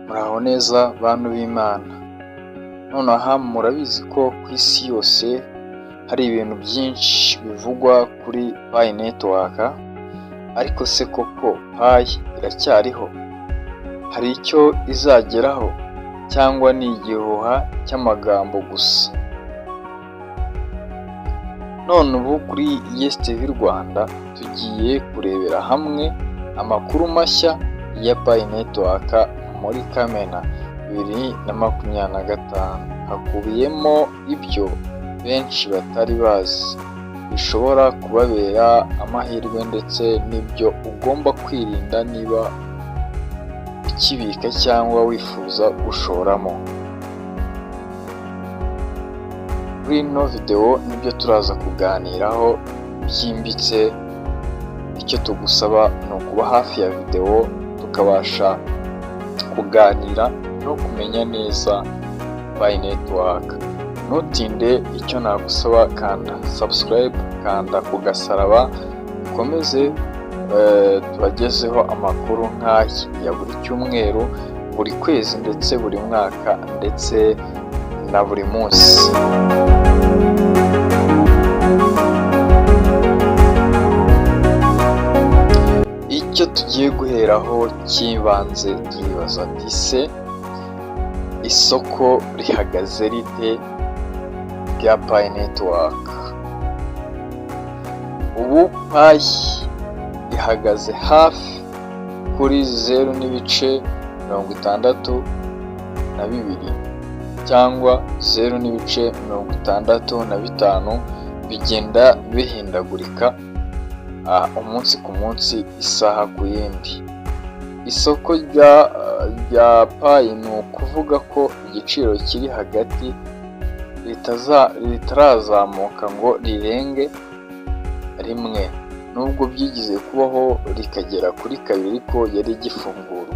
Muraho neza bantu b'Imana. Nonaha murabizi ko ku isi yose hari ibintu byinshi bivugwa kuri Pi Network, ariko se koko Pi iracyariho? Hari icyo izageraho cyangwa ni igihuha cy'amagambo gusa? None ubu kuri Yes TV Rwanda tugiye kurebera hamwe amakuru mashya ya Pi Network muri Kamena 2025. Hakubiyemo ibyo benshi batari bazi bishobora kubabera amahirwe ndetse n'ibyo ugomba kwirinda niba ukibika cyangwa wifuza gushoramo. Muri ino video nibyo turaza kuganiraho byimbitse. Icyo tugusaba ni ukuba hafi ya video tukabasha kuganira no kumenya neza Pi Network. Ntutinde, icyo nagusaba kanda subscribe, kanda ku gasaraba, ukomeze tubagezeho amakuru nk'aya ya buri cyumweru, buri kwezi ndetse buri mwaka ndetse na buri munsi. Icyo tugiye guheraho cy'ibanze turibaza ati se isoko rihagaze rite rya Pi Network? Ubu Pi ihagaze hafi kuri 0.62 cyangwa 0.65, bigenda bihindagurika umunsi ku munsi, isaha ku yindi. Isoko rya Pi ni ukuvuga ko igiciro kiri hagati ritarazamuka ngo rirenge rimwe, nubwo byigize kubaho rikagera kuri 2 ko yari gifungurwa,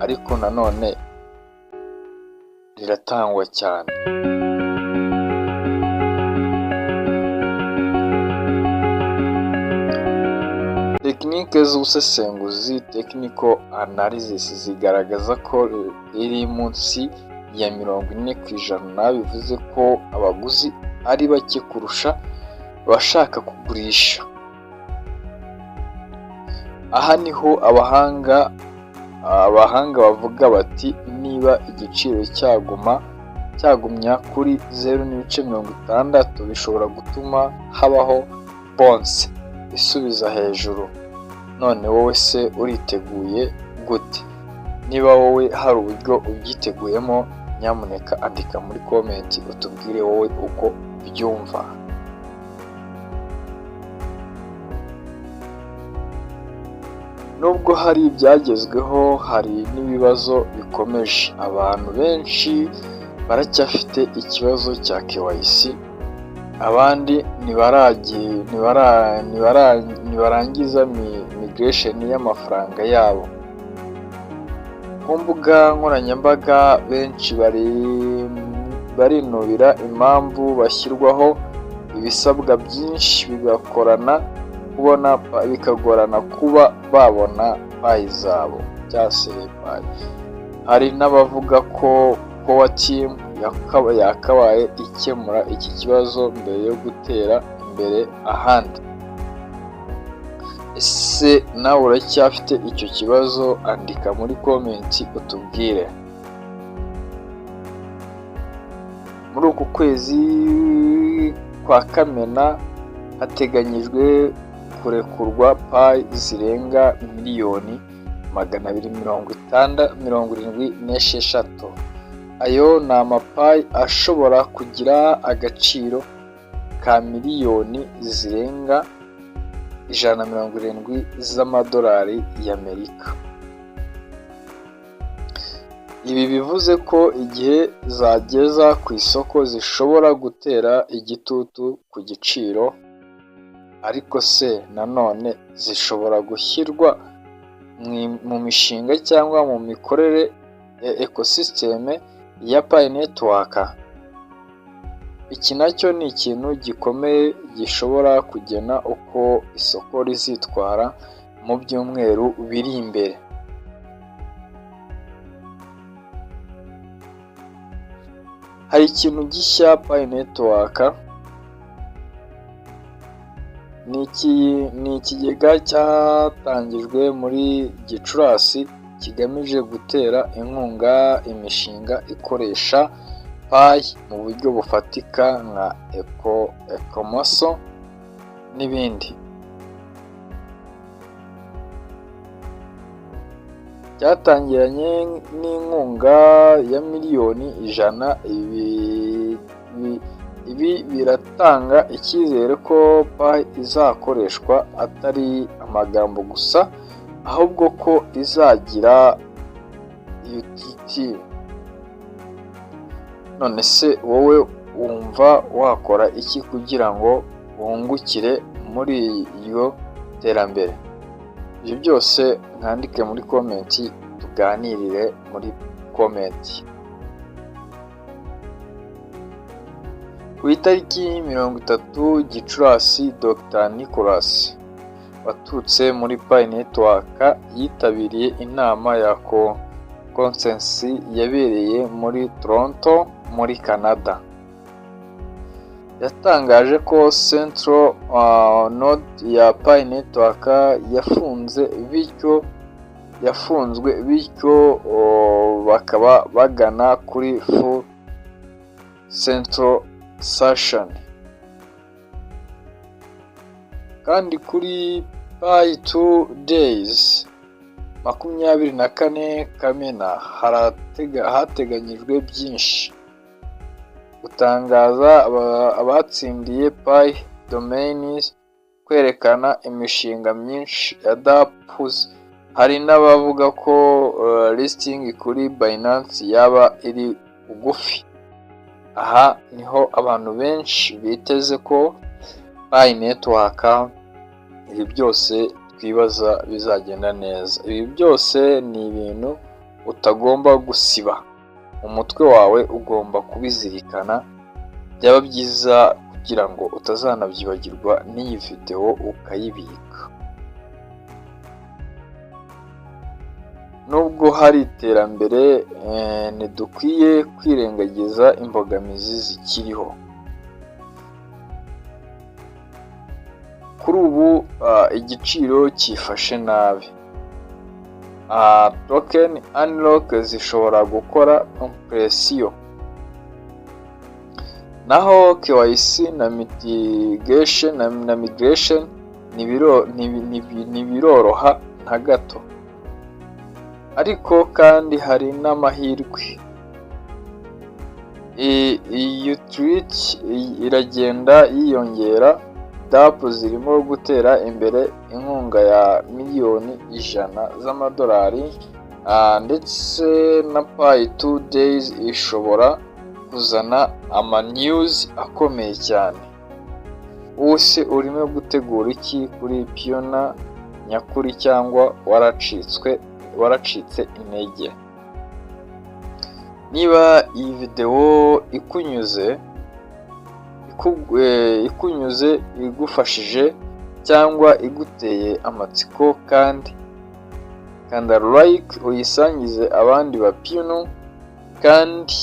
ariko nanone riratangwa cyane. Tekinike z'ubusesenguzi technical analysis zigaragaza ko iri munsi ya 40%, bivuze ko abaguzi ari bake kurusha abashaka kugurisha. Aha niho abahanga bavuga bati niba igiciro cyagumya kuri 0.60 bishobora gutuma habaho bounce isubiza hejuru. None wowe se uriteguye gute? Niba wowe hari uburyo ubyiteguyemo, nyamuneka andika muri comment utubwire wowe uko byumva. Nubwo hari ibyagezweho, hari n'ibibazo bikomeje. Abantu benshi baracyafite ikibazo cya KYC, abandi ntibarangiza migration y'amafaranga yabo. Ku mbuga nkoranyambaga benshi barinubira impamvu bashyirwaho ibisabwa byinshi bikagorana kuba babona Pi zabo cyase Pi. Hari n'abavuga ko Core Team yakabaye ikemura iki kibazo mbere yo gutera imbere ahandi. Ese nawe uracyafite icyo kibazo? Andika muri comment utubwire. Muri uku kwezi kwa Kamena hateganyijwe kurekurwa Pi zirenga 2,276,000. Ayo ni amapayi ashobora kugira agaciro ka miliyoni zirenga 170 z'amadolari y'Amerika. Ibi bivuze ko igihe zageza ku isoko zishobora gutera igitutu ku giciro, ariko se nanone zishobora gushyirwa mu mishinga cyangwa mu mikorere ya ecosystem ya Pi Network. Iki nacyo ni ikintu gikomeye gishobora kugena uko isoko rizitwara mu byumweru biri imbere. hari ikintu gishya Pi Network ni ikigega cyatangijwe muri Gicurasi kigamije gutera inkunga imishinga ikoresha Pi mu buryo bufatika nka Ecomoso n'ibindi. Cyatangiranye n'inkunga ya miliyoni 100. Ibi biratanga icyizere ko Pi izakoreshwa atari amagambo gusa, ahubwo ko izagira utility. None se wowe wumva wakora iki kugira ngo wungukire muri iyo terambere? Ibyo byose mwandike muri komenti, tuganirire muri komenti. Ku itariki 30 Gicurasi, Dr Nicholas waturutse muri Pi Network yitabiriye inama ya consensus yabereye muri Toronto muri Canada. Yatangaje ko Central Node ya Pi Network yafunzwe bityo bakaba bagana kuri full centralization. Kandi kuri Pi 2 Days 24 Kamena hateganyijwe byinshi: gutangaza abatsindiye Pi domains, kwerekana imishinga myinshi ya dApps. Hari n'abavuga ko listing kuri Binance yaba iri bugufi. Aha niho abantu benshi biteze ko Pi Network ibi byose twibaza bizagenda neza. Ibi byose ni ibintu utagomba gusiba, umutwe wawe ugomba kubizirikana. Byaba byiza kugira ngo utazanabyibagirwa n'iyi video ukayibika. Nubwo hari iterambere, ntidukwiye kwirengagiza imbogamizi zikiriho. Kuri ubu igiciro cyifashe nabi. Token unlock zishobora gukora compression, naho KYC na migration ntibiroroha na gato. Ariko kandi hari n'amahirwe. Utility iragenda yiyongera. dApp zirimo gutera imbere inkunga ya miliyoni 100 z'amadolari, ndetse na Pi 2 Days ishobora kuzana news akomeye cyane. Wose urimo gutegura iki kuri Piona nyakuri, cyangwa waracitse intege? Niba iyi video ikunyuze, igufashije cyangwa iguteye amatsiko, kandi kanda like uyisangize abandi ba Pino, kandi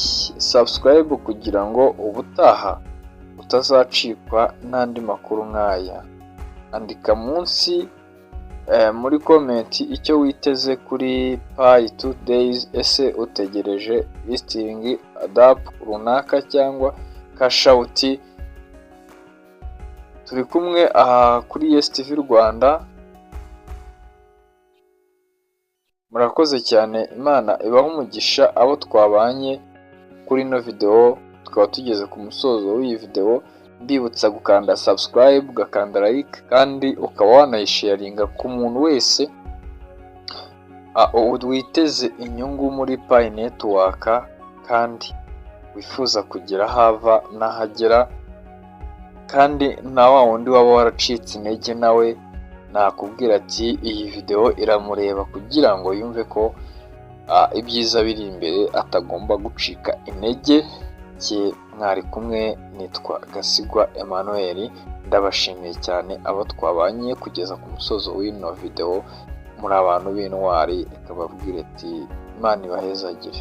subscribe kugira ngo ubutaha utazacikwa n'andi makuru nk'aya. Andika munsi muri komenti icyo witeze kuri Pi 2 Days. Ese utegereje listing dApp runaka cyangwa cash out? Turi kumwe aha kuri STV Rwanda. Murakoze cyane, Imana ibaho umugisha abo twabanye kuri ino video. Tukaba tugeze ku musozo w'iyi video. Mbibutsa gukanda subscribe, ugakanda like, kandi ukaba wanayisharinga ku muntu wese witeze inyungu muri Pi Network, kandi wifuza kugira hava n'ahagera. Kandi na wa wundi waba waracitse intege nawe nakubwira ati iyi video iramureba, kugira ngo yumve ko ibyiza biri imbere, atagomba gucika intege. Mwari kumwe, nitwa Gasigwa Emmanuel. Ndabashimiye cyane abo twabanye kugeza ku musozo w'ino video. Muri abantu b'intwari, ikababwira ati Imana ibahezagire.